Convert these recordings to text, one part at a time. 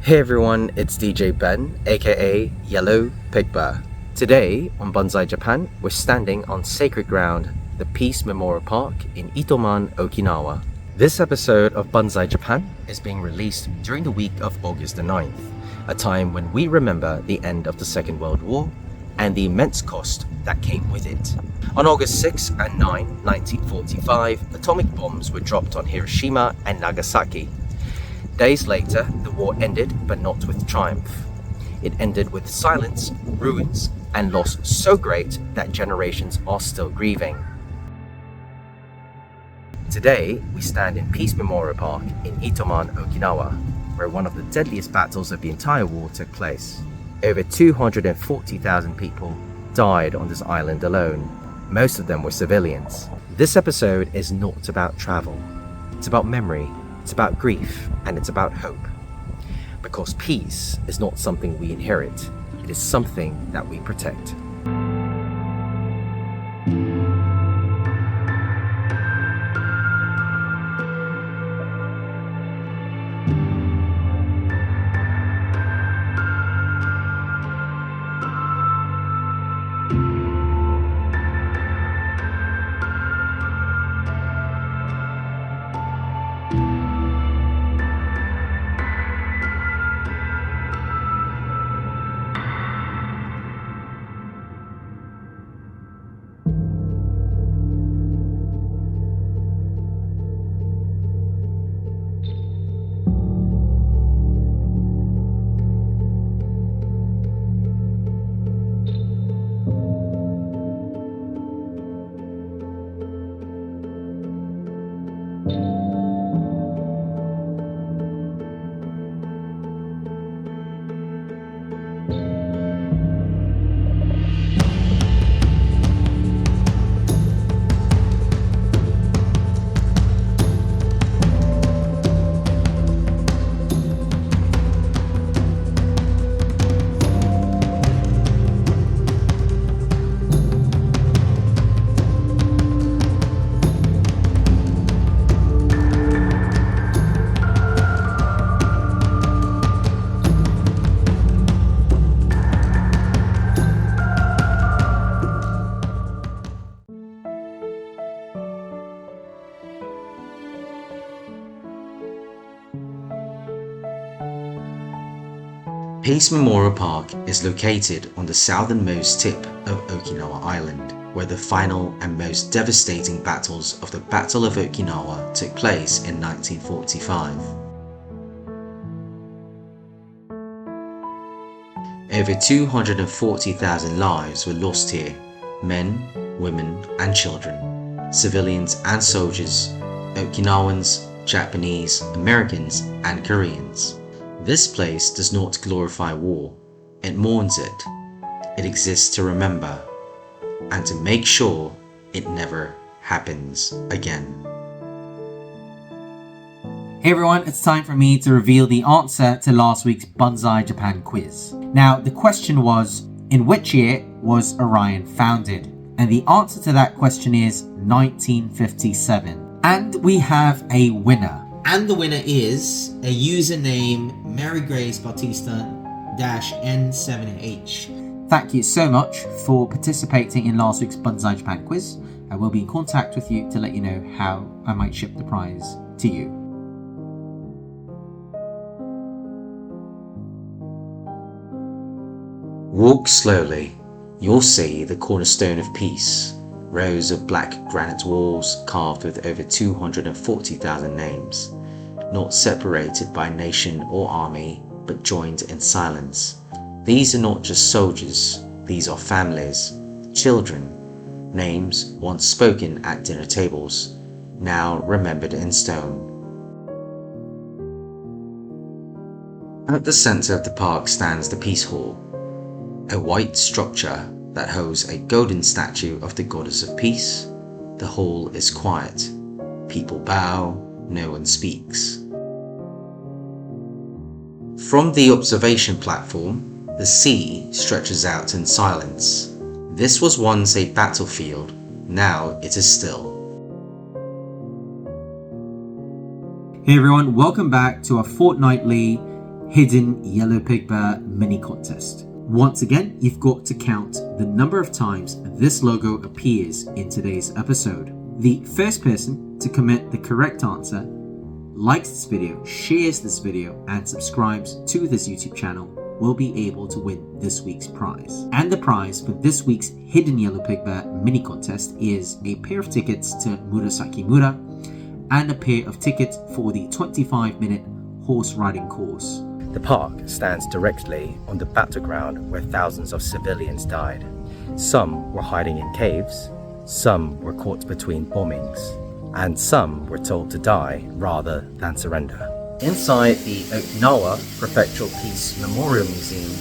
Hey everyone, it's DJ Ben, aka Yellow Pigba. Today on Banzai Japan, we're standing on sacred ground, the Peace Memorial Park in Itoman, Okinawa. This episode of Banzai Japan is being released during the week of August the 9th, a time when we remember the end of the Second World War and the immense cost that came with it. On August 6 and 9, 1945, atomic bombs were dropped on Hiroshima and Nagasaki. Days later, the war ended, but not with triumph. It ended with silence, ruins, and loss so great that generations are still grieving. Today, we stand in Peace Memorial Park in Itoman, Okinawa, where one of the deadliest battles of the entire war took place. Over 240,000 people died on this island alone. Most of them were civilians. This episode is not about travel. It's about memory. It's about grief, and it's about hope. Because peace is not something we inherit, it is something that we protect. Peace Memorial Park is located on the southernmost tip of Okinawa Island, where the final and most devastating battles of the Battle of Okinawa took place in 1945. Over 240,000 lives were lost here, men, women and children, civilians and soldiers, Okinawans, Japanese, Americans and Koreans. This place does not glorify war, it mourns it. It exists to remember and to make sure it never happens again. Hey everyone, it's time for me to reveal the answer to last week's Banzai Japan quiz. Now, the question was, in which year was Orion founded? And the answer to that question is 1957. And we have a winner. And the winner is a username Mary Grace Bautista-N7H. Thank you so much for participating in last week's Banzai Japan quiz. I will be in contact with you to let you know how I might ship the prize to you. Walk slowly, you'll see the Cornerstone of Peace. Rows of black granite walls carved with over 240,000 names, not separated by nation or army, but joined in silence. These are not just soldiers, these are families, children, names once spoken at dinner tables, now remembered in stone. At the center of the park stands the Peace Hall, a white structure that holds a golden statue of the goddess of peace. The hall is quiet. People bow, no one speaks. From the observation platform, the sea stretches out in silence. This was once a battlefield, now it is still. Hey everyone, welcome back to our fortnightly hidden yellow pig bear mini contest. Once again, you've got to count the number of times this logo appears in today's episode. The first person to comment the correct answer, likes this video, shares this video, and subscribes to this YouTube channel will be able to win this week's prize. And the prize for this week's Hidden Yellow Pig Bear mini contest is a pair of tickets to Murasaki Mura and a pair of tickets for the 25-minute horse riding course. The park stands directly on the battleground where thousands of civilians died. Some were hiding in caves, some were caught between bombings, and some were told to die rather than surrender. Inside the Okinawa Prefectural Peace Memorial Museum,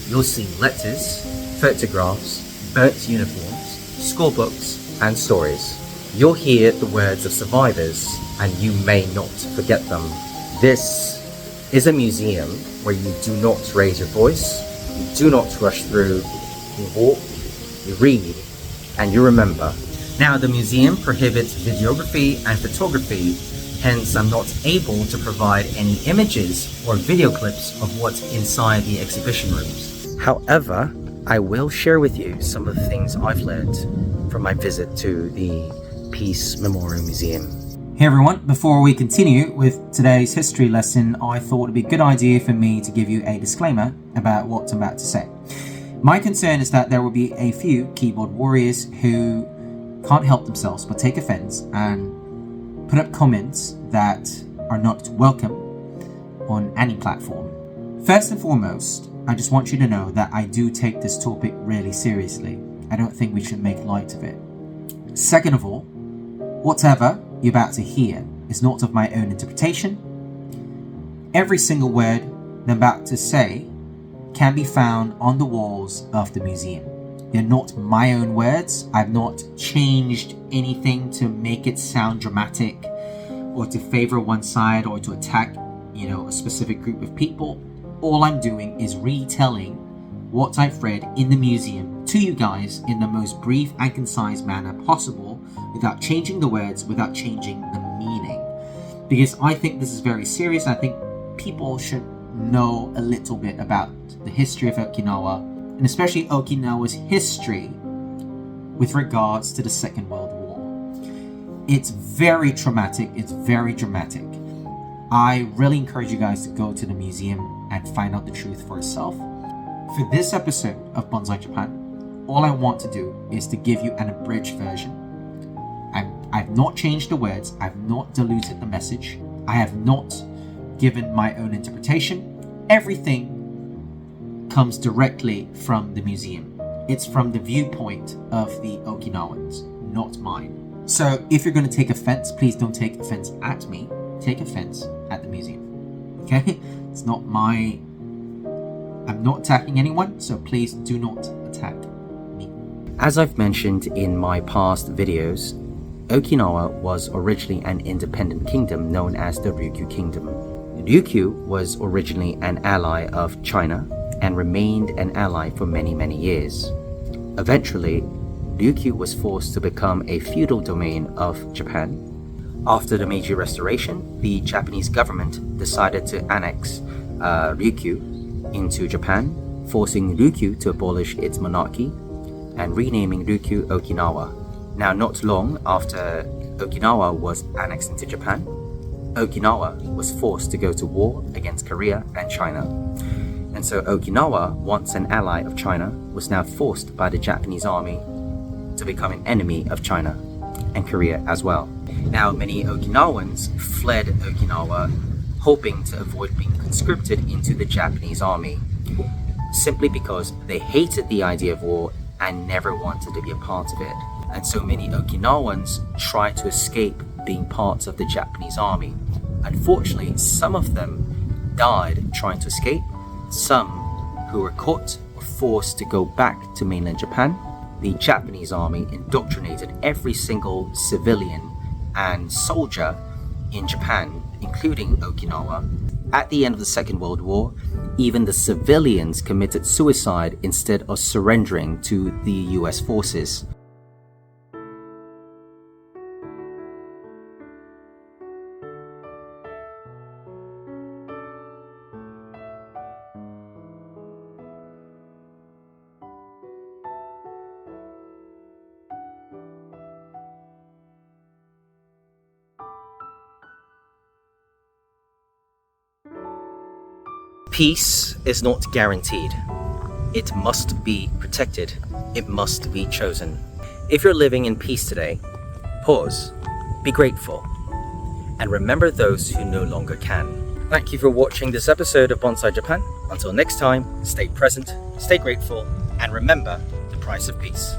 you'll see letters, photographs, burnt uniforms, school books, and stories. You'll hear the words of survivors, and you may not forget them. This is a museum where you do not raise your voice, you do not rush through, you walk, you read, and you remember. Now, the museum prohibits videography and photography, hence I'm not able to provide any images or video clips of what's inside the exhibition rooms. However, I will share with you some of the things I've learned from my visit to the Peace Memorial Museum. Hey everyone, before we continue with today's history lesson, I thought it'd be a good idea for me to give you a disclaimer about what I'm about to say. My concern is that there will be a few keyboard warriors who can't help themselves but take offense and put up comments that are not welcome on any platform. First and foremost, I just want you to know that I do take this topic really seriously. I don't think we should make light of it. Second of all, whatever you're about to hear is not of my own interpretation. Every single word I'm about to say can be found on the walls of the museum. They're not my own words. I've not changed anything to make it sound dramatic or to favor one side or to attack, a specific group of people. All I'm doing is retelling what I've read in the museum to you guys in the most brief and concise manner possible, without changing the words, without changing the meaning. Because I think this is very serious. I think people should know a little bit about the history of Okinawa, and especially Okinawa's history with regards to the Second World War. It's very traumatic, it's very dramatic. I really encourage you guys to go to the museum and find out the truth for yourself. For this episode of Banzai Japan, all I want to do is to give you an abridged version. I've not changed the words, I've not diluted the message, I have not given my own interpretation. Everything comes directly from the museum. It's from the viewpoint of the Okinawans, not mine. So if you're going to take offense, please don't take offense at me, take offense at the museum. Okay? It's not I'm not attacking anyone, so please do not attack me. As I've mentioned in my past videos, Okinawa was originally an independent kingdom known as the Ryukyu Kingdom. Ryukyu was originally an ally of China and remained an ally for many, many years. Eventually, Ryukyu was forced to become a feudal domain of Japan. After the Meiji Restoration, the Japanese government decided to annex Ryukyu into Japan, forcing Ryukyu to abolish its monarchy and renaming Ryukyu Okinawa. Now, not long after Okinawa was annexed into Japan, Okinawa was forced to go to war against Korea and China. And so Okinawa, once an ally of China, was now forced by the Japanese army to become an enemy of China and Korea as well. Now, many Okinawans fled Okinawa, hoping to avoid being conscripted into the Japanese army, simply because they hated the idea of war and never wanted to be a part of it. And so many Okinawans tried to escape being parts of the Japanese army. Unfortunately, some of them died trying to escape. Some who were caught were forced to go back to mainland Japan. The Japanese army indoctrinated every single civilian and soldier in Japan, including Okinawa. At the end of the Second World War, even the civilians committed suicide instead of surrendering to the US forces. Peace is not guaranteed. It must be protected. It must be chosen. If you're living in peace today, pause, be grateful, and remember those who no longer can. Thank you for watching this episode of Banzai Japan. Until next time, stay present, stay grateful, and remember the price of peace.